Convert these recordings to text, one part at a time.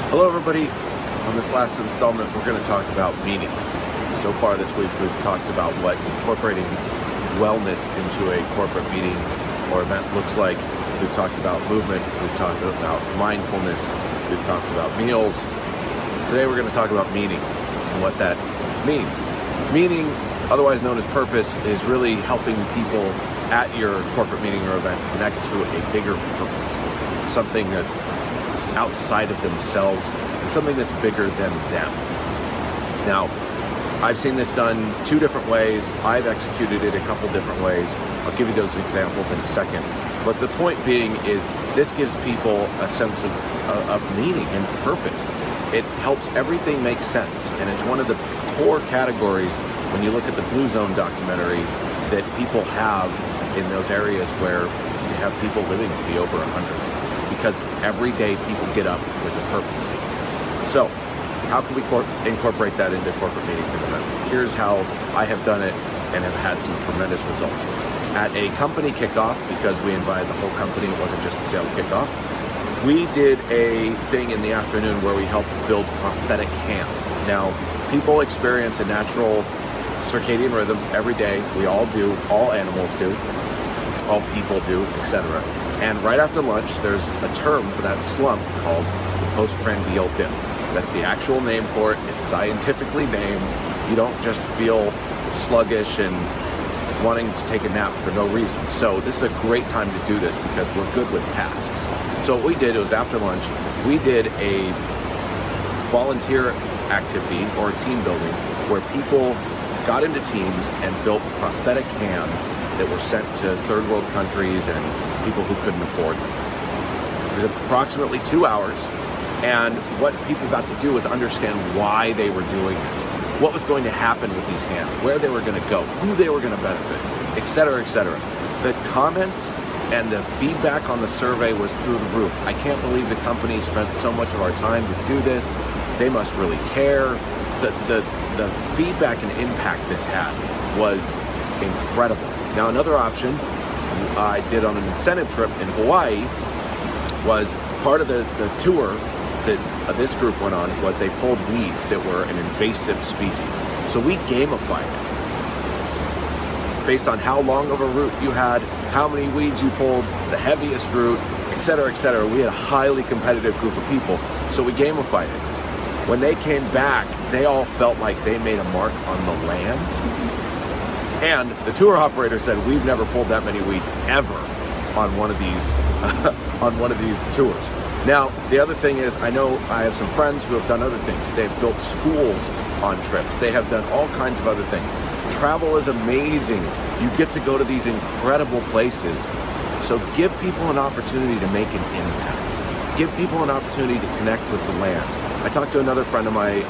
Hello everybody. On this last installment, we're going to talk about meaning. So far this week, we've talked about what incorporating wellness into a corporate meeting or event looks like. We've talked about movement. We've talked about mindfulness. We've talked about meals. Today, we're going to talk about meaning and what that means. Meaning, otherwise known as purpose, is really helping people at your corporate meeting or event connect to a bigger purpose, something that's outside of themselves and something that's bigger than them. Now, I've seen this done two different ways. I've executed it a couple different ways. I'll give you those examples in a second. But the point being is this gives people a sense of meaning and purpose. It helps everything make sense. And it's one of the core categories when you look at the Blue Zone documentary that people have in those areas where you have people living to be over 100. Because every day people get up with a purpose. So, how can we incorporate that into corporate meetings and events? Here's how I have done it and have had some tremendous results. At a company kickoff, because we invited the whole company, it wasn't just a sales kickoff, we did a thing in the afternoon where we helped build prosthetic hands. Now, people experience a natural circadian rhythm every day. We all do, all animals do, all people do, etc. And right after lunch, there's a term for that slump called the postprandial dip. That's the actual name for it. It's scientifically named. You don't just feel sluggish and wanting to take a nap for no reason. So this is a great time to do this because we're good with tasks. So what we did was after lunch, we did a volunteer activity or a team building where people got into teams and built prosthetic hands that were sent to third world countries and people who couldn't afford them. It was approximately 2 hours, and what people got to do was understand why they were doing this, what was going to happen with these hands, where they were going to go, who they were going to benefit, etc., etc. The comments and the feedback on the survey was through the roof. I can't believe the company spent so much of our time to do this. They must really care. The feedback and impact this had was incredible. Now, another option I did on an incentive trip in Hawaii was part of the tour that this group went on was they pulled weeds that were an invasive species. So we gamified it based on how long of a route you had, how many weeds you pulled, the heaviest route, etc., etc. We had a highly competitive group of people, so we gamified it. When they came back, they all felt like they made a mark on the land. And the tour operator said, we've never pulled that many weeds ever on one of these tours. Now, the other thing is, I know I have some friends who have done other things. They've built schools on trips. They have done all kinds of other things. Travel is amazing. You get to go to these incredible places. So give people an opportunity to make an impact. Give people an opportunity to connect with the land. I talked to another friend of mine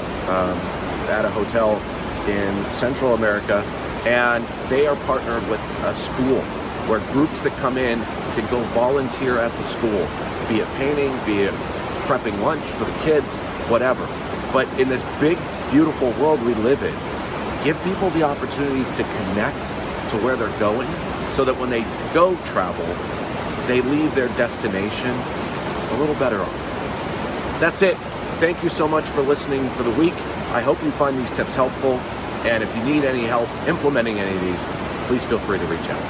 at a hotel in Central America, and they are partnered with a school where groups that come in can go volunteer at the school, be it painting, be it prepping lunch for the kids, whatever. But in this big, beautiful world we live in, give people the opportunity to connect to where they're going so that when they go travel, they leave their destination a little better off. That's it. Thank you so much for listening for the week. I hope you find these tips helpful. And if you need any help implementing any of these, please feel free to reach out.